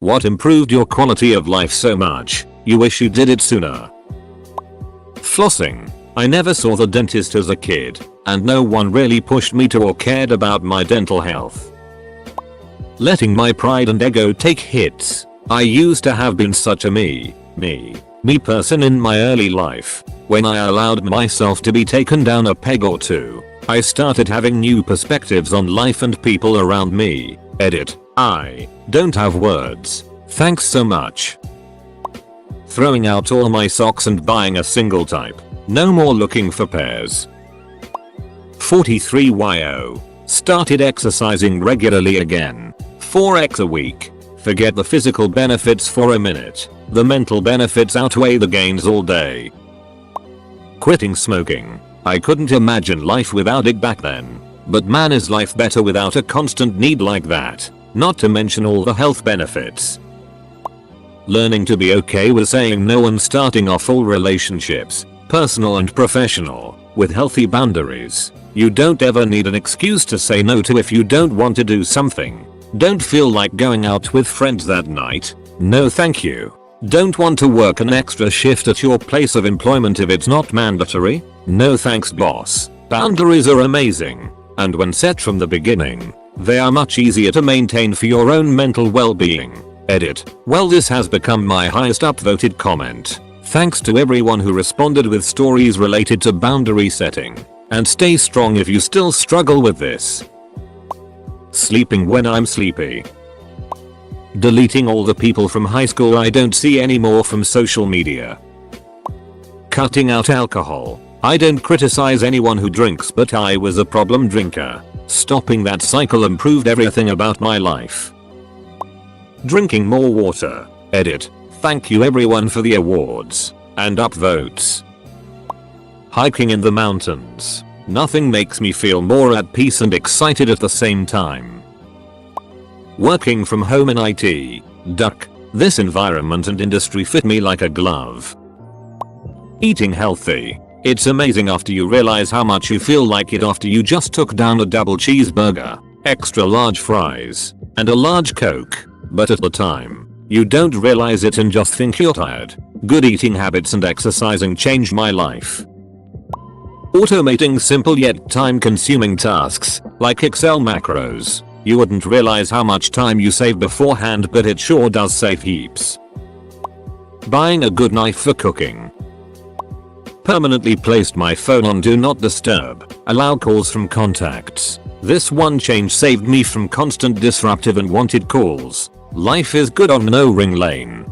What improved your quality of life so much, you wish you did it sooner? Flossing. I never saw the dentist as a kid, and no one really pushed me to or cared about my dental health. Letting my pride and ego take hits. I used to have been such a me person in my early life. When I allowed myself to be taken down a peg or two, I started having new perspectives on life and people around me. Edit. I don't have words. Thanks so much. Throwing out all my socks and buying a single type. No more looking for pairs. 43yo. Started exercising regularly again. 4x a week. Forget the physical benefits for a minute. The mental benefits outweigh the gains all day. Quitting smoking. I couldn't imagine life without it back then. But man, is life better without a constant need like that. Not to mention all the health benefits. Learning to be okay with saying no and starting off all relationships, personal and professional, with healthy boundaries. You don't ever need an excuse to say no to if you don't want to do something. Don't feel like going out with friends that night? No thank you. Don't want to work an extra shift at your place of employment if it's not mandatory? No thanks boss. Boundaries are amazing. And when set from the beginning, they are much easier to maintain for your own mental well-being. Edit. Well, this has become my highest upvoted comment. Thanks to everyone who responded with stories related to boundary setting. And stay strong if you still struggle with this. Sleeping when I'm sleepy. Deleting all the people from high school I don't see anymore from social media. Cutting out alcohol. I don't criticize anyone who drinks, but I was a problem drinker. Stopping that cycle improved everything about my life. Drinking more water. Edit. Thank you everyone for the awards and upvotes. Hiking in the mountains. Nothing makes me feel more at peace and excited at the same time. Working from home in IT. Duck. This environment and industry fit me like a glove. Eating healthy. It's amazing after you realize how much you feel like it after you just took down a double cheeseburger, extra large fries, and a large Coke. But at the time, you don't realize it and just think you're tired. Good eating habits and exercising changed my life. Automating simple yet time-consuming tasks, like Excel macros. You wouldn't realize how much time you save beforehand, but it sure does save heaps. Buying a good knife for cooking. Permanently placed my phone on do not disturb, allow calls from contacts. This one change saved me from constant disruptive and wanted calls. Life is good on no ring lane.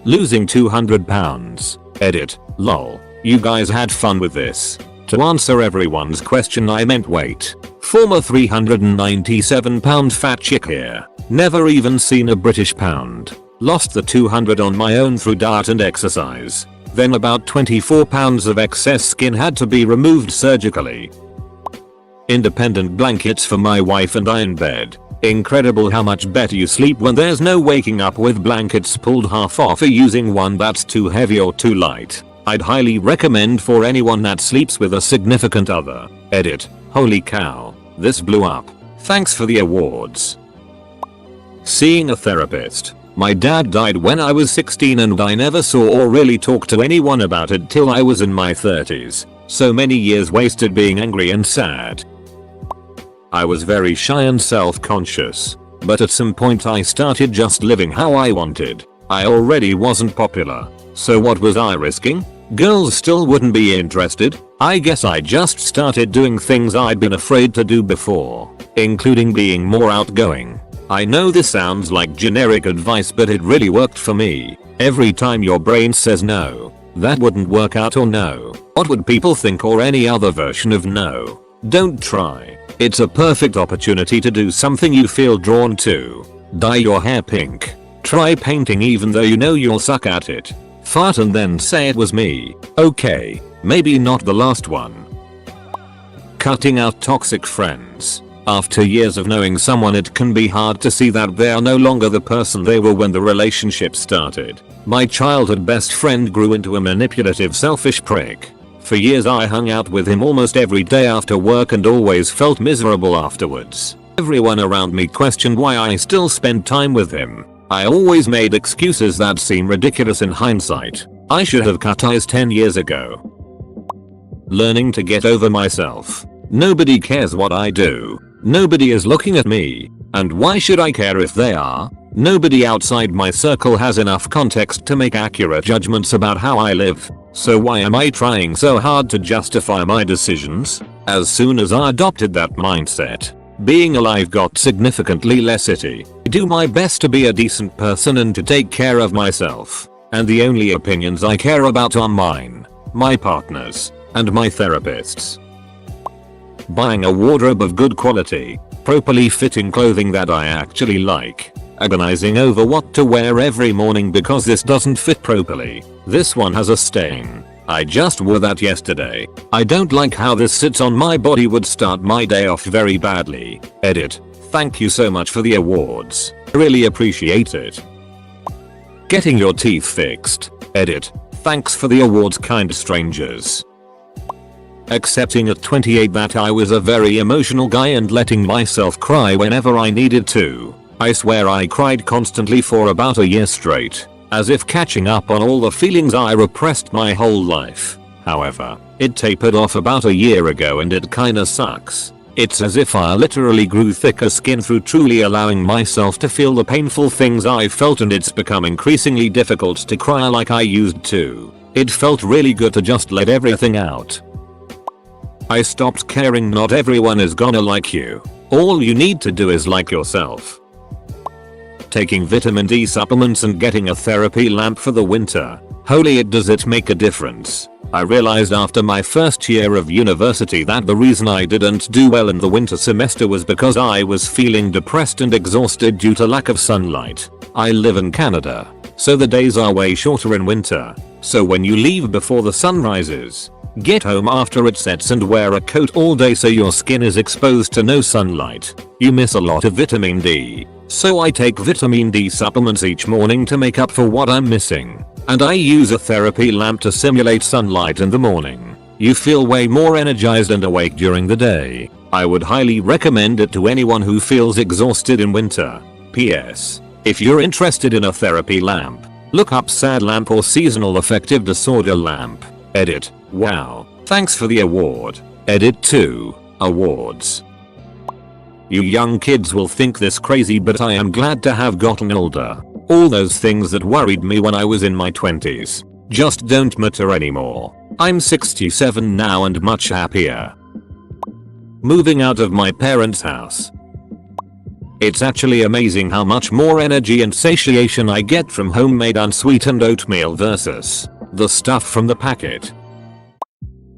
Losing 200 pounds. Edit. Lol. You guys had fun with this. To answer everyone's question I meant weight. Former 397 pound fat chick here. Never even seen a British pound. Lost the 200 on my own through diet and exercise. Then about 24 pounds of excess skin had to be removed surgically. Independent blankets for my wife and I in bed. Incredible how much better you sleep when there's no waking up with blankets pulled half off or using one that's too heavy or too light. I'd highly recommend for anyone that sleeps with a significant other. Edit. Holy cow. This blew up. Thanks for the awards. Seeing a therapist. My dad died when I was 16 and I never saw or really talked to anyone about it till I was in my 30s. So many years wasted being angry and sad. I was very shy and self-conscious. But at some point I started just living how I wanted. I already wasn't popular. So what was I risking? Girls still wouldn't be interested. I guess I just started doing things I'd been afraid to do before, including being more outgoing. I know this sounds like generic advice, but it really worked for me. Every time your brain says no, that wouldn't work out, or no, what would people think, or any other version of no, don't try. It's a perfect opportunity to do something you feel drawn to. Dye your hair pink. Try painting even though you know you'll suck at it. Fart and then say it was me. Okay, maybe not the last one. Cutting out toxic friends. After years of knowing someone, it can be hard to see that they are no longer the person they were when the relationship started. My childhood best friend grew into a manipulative, selfish prick. For years I hung out with him almost every day after work and always felt miserable afterwards. Everyone around me questioned why I still spent time with him. I always made excuses that seem ridiculous in hindsight. I should have cut ties 10 years ago. Learning to get over myself. Nobody cares what I do. Nobody is looking at me. And why should I care if they are? Nobody outside my circle has enough context to make accurate judgments about how I live. So why am I trying so hard to justify my decisions? As soon as I adopted that mindset, being alive got significantly less itty. I do my best to be a decent person and to take care of myself. And the only opinions I care about are mine, my partner's, and my therapist's. Buying a wardrobe of good quality, properly fitting clothing that I actually like. Agonizing over what to wear every morning because this doesn't fit properly. This one has a stain. I just wore that yesterday. I don't like how this sits on my body, would start my day off very badly. Edit. Thank you so much for the awards. Really appreciate it. Getting your teeth fixed. Edit. Thanks for the awards, kind strangers. Accepting at 28 that I was a very emotional guy and letting myself cry whenever I needed to. I swear I cried constantly for about a year straight, as if catching up on all the feelings I repressed my whole life. However, it tapered off about a year ago and it kinda sucks. It's as if I literally grew thicker skin through truly allowing myself to feel the painful things I felt, and it's become increasingly difficult to cry like I used to. It felt really good to just let everything out. I stopped caring. Not everyone is gonna like you. All you need to do is like yourself. Taking vitamin D supplements and getting a therapy lamp for the winter. Holy does it make a difference. I realized after my first year of university that the reason I didn't do well in the winter semester was because I was feeling depressed and exhausted due to lack of sunlight. I live in Canada, so the days are way shorter in winter. So when you leave before the sun rises, get home after it sets and wear a coat all day so your skin is exposed to no sunlight, you miss a lot of vitamin D. So I take vitamin D supplements each morning to make up for what I'm missing. And I use a therapy lamp to simulate sunlight in the morning. You feel way more energized and awake during the day. I would highly recommend it to anyone who feels exhausted in winter. P.S. If you're interested in a therapy lamp, look up SAD lamp or seasonal affective disorder lamp. Edit. Wow. Thanks for the award. Edit 2. Awards. You young kids will think this crazy, but I am glad to have gotten older. All those things that worried me when I was in my 20s just don't matter anymore. I'm 67 now and much happier. Moving out of my parents' house. It's actually amazing how much more energy and satiation I get from homemade unsweetened oatmeal versus the stuff from the packet.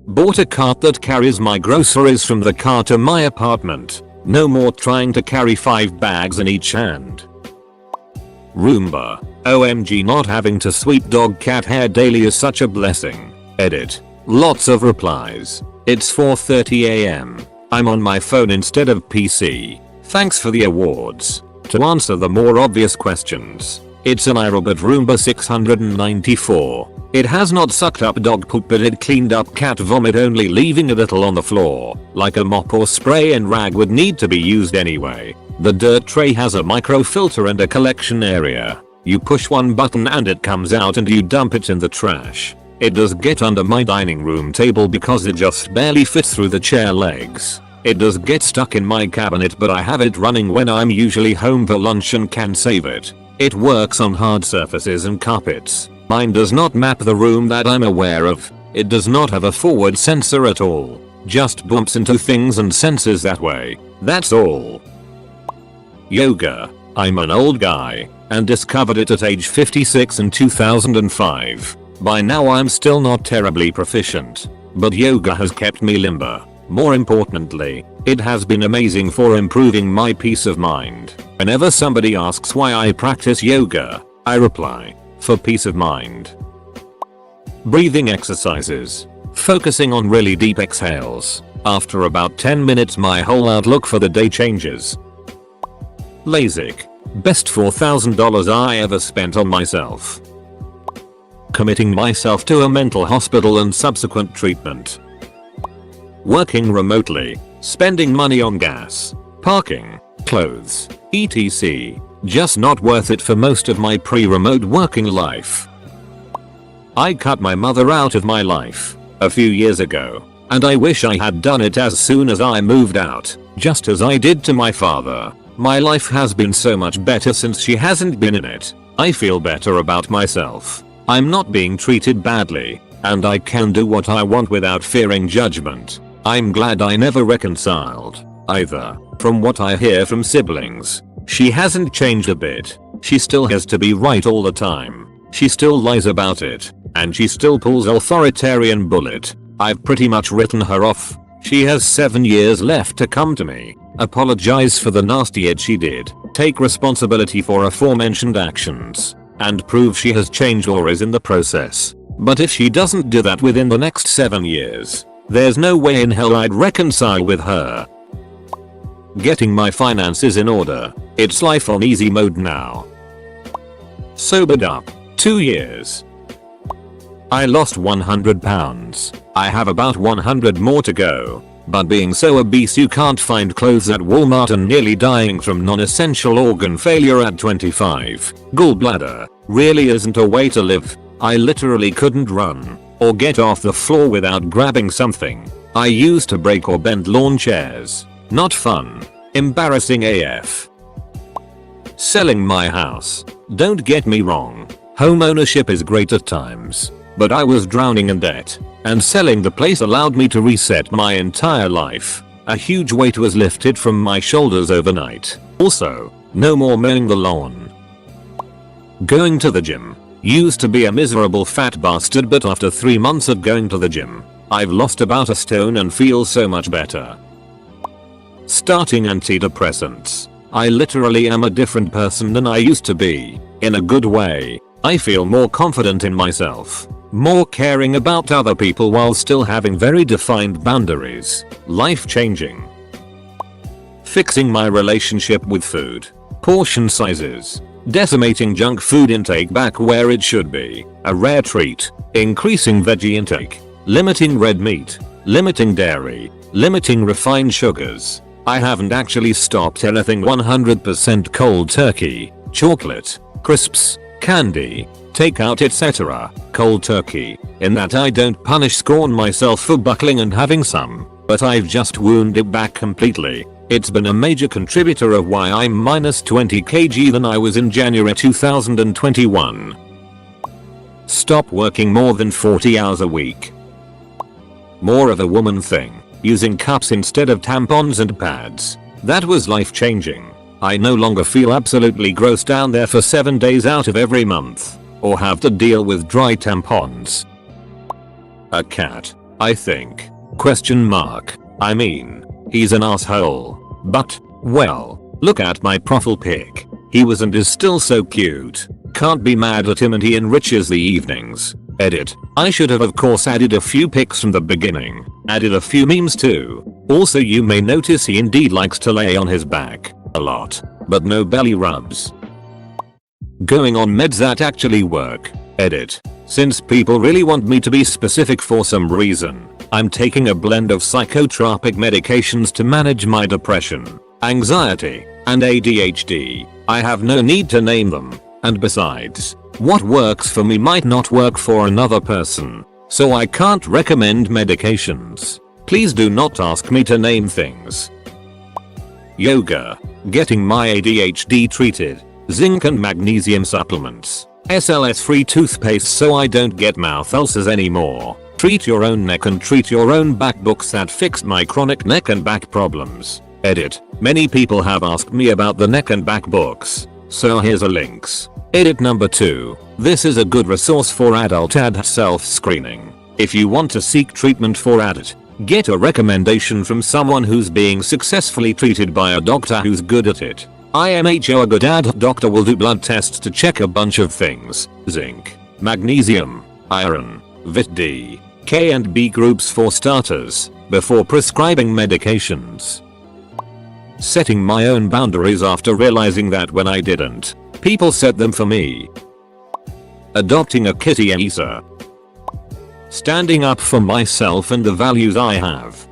Bought a cart that carries my groceries from the car to my apartment. No more trying to carry 5 bags in each hand. Roomba. OMG, not having to sweep dog cat hair daily is such a blessing. Edit. Lots of replies. It's 4:30 AM. I'm on my phone instead of PC. Thanks for the awards. To answer the more obvious questions, it's an iRobot Roomba 694. It has not sucked up dog poop, but it cleaned up cat vomit, only leaving a little on the floor, like a mop or spray and rag would need to be used anyway. The dirt tray has a microfilter and a collection area. You push one button and it comes out and you dump it in the trash. It does get under my dining room table because it just barely fits through the chair legs. It does get stuck in my cabinet, but I have it running when I'm usually home for lunch and can save it. It works on hard surfaces and carpets. Mine does not map the room that I'm aware of. It does not have a forward sensor at all. Just bumps into things and senses that way. That's all. Yoga. I'm an old guy and discovered it at age 56 in 2005. By now I'm still not terribly proficient, but yoga has kept me limber. More importantly, it has been amazing for improving my peace of mind. Whenever somebody asks why I practice yoga, I reply, for peace of mind. Breathing exercises. Focusing on really deep exhales. After about 10 minutes my whole outlook for the day changes. LASIK. Best $4,000 I ever spent on myself. Committing myself to a mental hospital and subsequent treatment. Working remotely. Spending money on gas, parking, clothes, etc. Just not worth it for most of my pre-remote working life. I cut my mother out of my life a few years ago, and I wish I had done it as soon as I moved out, just as I did to my father. My life has been so much better since she hasn't been in it. I feel better about myself. I'm not being treated badly, and I can do what I want without fearing judgment. I'm glad I never reconciled, either. From what I hear from siblings, she hasn't changed a bit. She still has to be right all the time. She still lies about it, and she still pulls authoritarian bullet. I've pretty much written her off. She has 7 years left to come to me, apologize for the nasty ed she did, take responsibility for aforementioned actions, and prove she has changed or is in the process. But if she doesn't do that within the next 7 years, there's no way in hell I'd reconcile with her. Getting my finances in order. It's life on easy mode now. Sobered up. 2 years. I lost 100 pounds. I have about 100 more to go. But being so obese you can't find clothes at Walmart and nearly dying from non-essential organ failure at 25. Gallbladder really isn't a way to live. I literally couldn't run or get off the floor without grabbing something. I used to break or bend lawn chairs. Not fun. Embarrassing AF. Selling my house. Don't get me wrong. Home ownership is great at times. But I was drowning in debt, and selling the place allowed me to reset my entire life. A huge weight was lifted from my shoulders overnight. Also, no more mowing the lawn. Going to the gym. Used to be a miserable fat bastard, but after 3 months of going to the gym, I've lost about a stone and feel so much better. Starting antidepressants. I literally am a different person than I used to be. In a good way. I feel more confident in myself. More caring about other people while still having very defined boundaries. Life changing. Fixing my relationship with food. Portion sizes. Decimating junk food intake back where it should be. A rare treat. Increasing veggie intake. Limiting red meat. Limiting dairy. Limiting refined sugars. I haven't actually stopped anything 100% cold turkey, chocolate, crisps, candy, takeout etc. Cold turkey, in that I don't scorn myself for buckling and having some, but I've just wound it back completely. It's been a major contributor of why I'm minus 20 kg than I was in January 2021. Stop working more than 40 hours a week. More of a woman thing. Using cups instead of tampons and pads. That was life changing. I no longer feel absolutely gross down there for 7 days out of every month. Or have to deal with dry tampons. A cat, I think. Question mark. I mean, he's an asshole. But, well, look at my profile pic. He was and is still so cute. Can't be mad at him, and he enriches the evenings. Edit. I should have of course added a few pics from the beginning. Added a few memes too. Also you may notice he indeed likes to lay on his back. A lot. But no belly rubs. Going on meds that actually work. Edit. Since people really want me to be specific for some reason, I'm taking a blend of psychotropic medications to manage my depression, anxiety, and ADHD. I have no need to name them. And besides, what works for me might not work for another person, so I can't recommend medications. Please do not ask me to name things. Yoga. Getting my ADHD treated. Zinc and magnesium supplements. SLS free toothpaste so I don't get mouth ulcers anymore. Treat your own neck and treat your own back books that fixed my chronic neck and back problems. Edit. Many people have asked me about the neck and back books, so here's a links. Edit number 2. This is a good resource for adult AD self-screening. If you want to seek treatment for AD, get a recommendation from someone who's being successfully treated by a doctor who's good at it. IMHO, a good AD doctor will do blood tests to check a bunch of things. Zinc, magnesium, iron, Vit D, K and B groups for starters, before prescribing medications. Setting my own boundaries after realizing that when I didn't, people set them for me. Adopting a kitty Elisa. Standing up for myself and the values I have.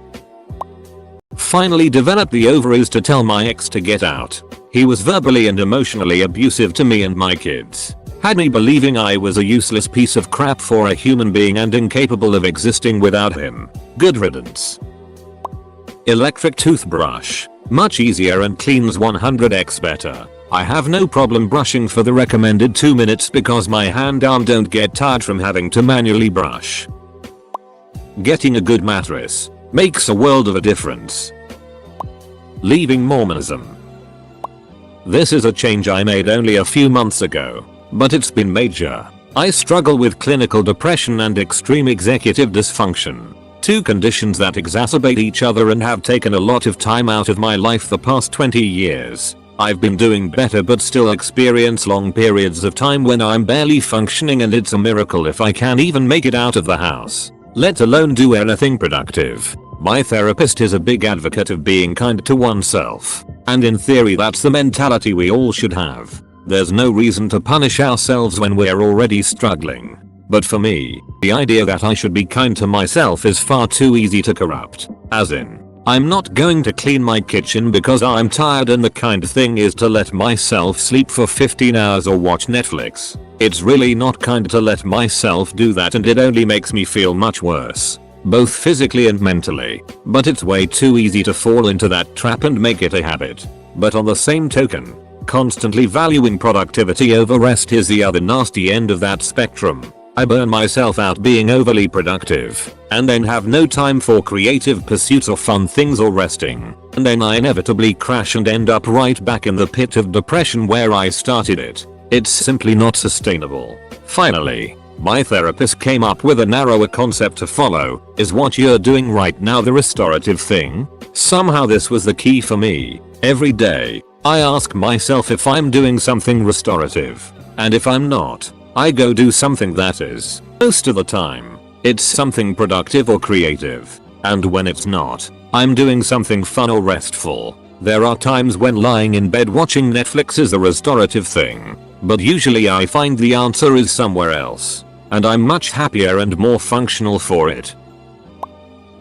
Finally developed the ovaries to tell my ex to get out. He was verbally and emotionally abusive to me and my kids. Had me believing I was a useless piece of crap for a human being and incapable of existing without him. Good riddance. Electric toothbrush. Much easier and cleans 100x better. I have no problem brushing for the recommended 2 minutes because my hand arm don't get tired from having to manually brush. Getting a good mattress makes a world of a difference. Leaving Mormonism. This is a change I made only a few months ago, but it's been major. I struggle with clinical depression and extreme executive dysfunction. Two conditions that exacerbate each other and have taken a lot of time out of my life the past 20 years. I've been doing better but still experience long periods of time when I'm barely functioning, and it's a miracle if I can even make it out of the house, let alone do anything productive. My therapist is a big advocate of being kind to oneself, and in theory that's the mentality we all should have. There's no reason to punish ourselves when we're already struggling. But for me, the idea that I should be kind to myself is far too easy to corrupt. As in, I'm not going to clean my kitchen because I'm tired, and the kind thing is to let myself sleep for 15 hours or watch Netflix. It's really not kind to let myself do that, and it only makes me feel much worse, both physically and mentally. But it's way too easy to fall into that trap and make it a habit. But on the same token, constantly valuing productivity over rest is the other nasty end of that spectrum. I burn myself out being overly productive, and then have no time for creative pursuits or fun things or resting, and then I inevitably crash and end up right back in the pit of depression where I started it. It's simply not sustainable. Finally, my therapist came up with a narrower concept to follow. Is what you're doing right now the restorative thing? Somehow this was the key for me. Every day, I ask myself if I'm doing something restorative, and if I'm not, I go do something that is. Most of the time, it's something productive or creative, and when it's not, I'm doing something fun or restful. There are times when lying in bed watching Netflix is a restorative thing, but usually I find the answer is somewhere else, and I'm much happier and more functional for it.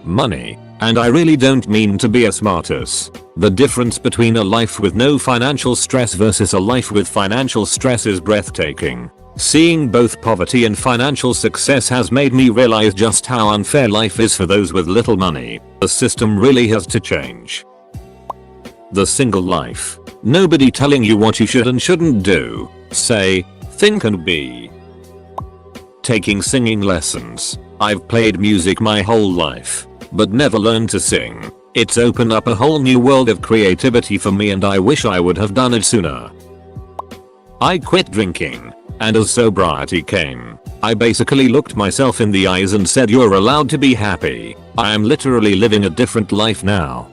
Money. And I really don't mean to be a smartass. The difference between a life with no financial stress versus a life with financial stress is breathtaking. Seeing both poverty and financial success has made me realize just how unfair life is for those with little money. The system really has to change. The single life. Nobody telling you what you should and shouldn't do, say, think and be. Taking singing lessons. I've played music my whole life, but never learned to sing. It's opened up a whole new world of creativity for me, and I wish I would have done it sooner. I quit drinking, and as sobriety came, I basically looked myself in the eyes and said, you're allowed to be happy. I am literally living a different life now.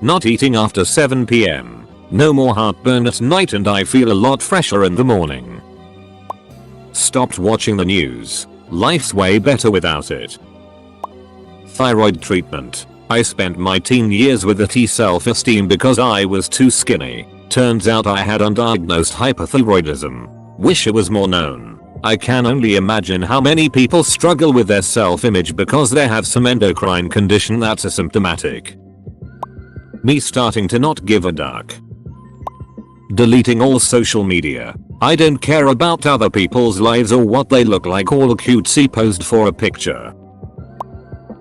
Not eating after 7 PM. No more heartburn at night, and I feel a lot fresher in the morning. Stopped watching the news. Life's way better without it. Thyroid treatment. I spent my teen years with a self-esteem because I was too skinny. Turns out I had undiagnosed hypothyroidism. Wish it was more known. I can only imagine how many people struggle with their self-image because they have some endocrine condition that's asymptomatic. Me starting to not give a duck. Deleting all social media. I don't care about other people's lives or what they look like or the cutesy posed for a picture.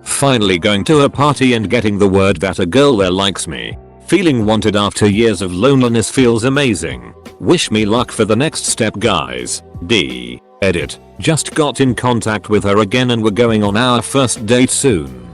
Finally going to a party and getting the word that a girl there likes me. Feeling wanted after years of loneliness feels amazing. Wish me luck for the next step, guys. Edit. Just got in contact with her again and we're going on our first date soon.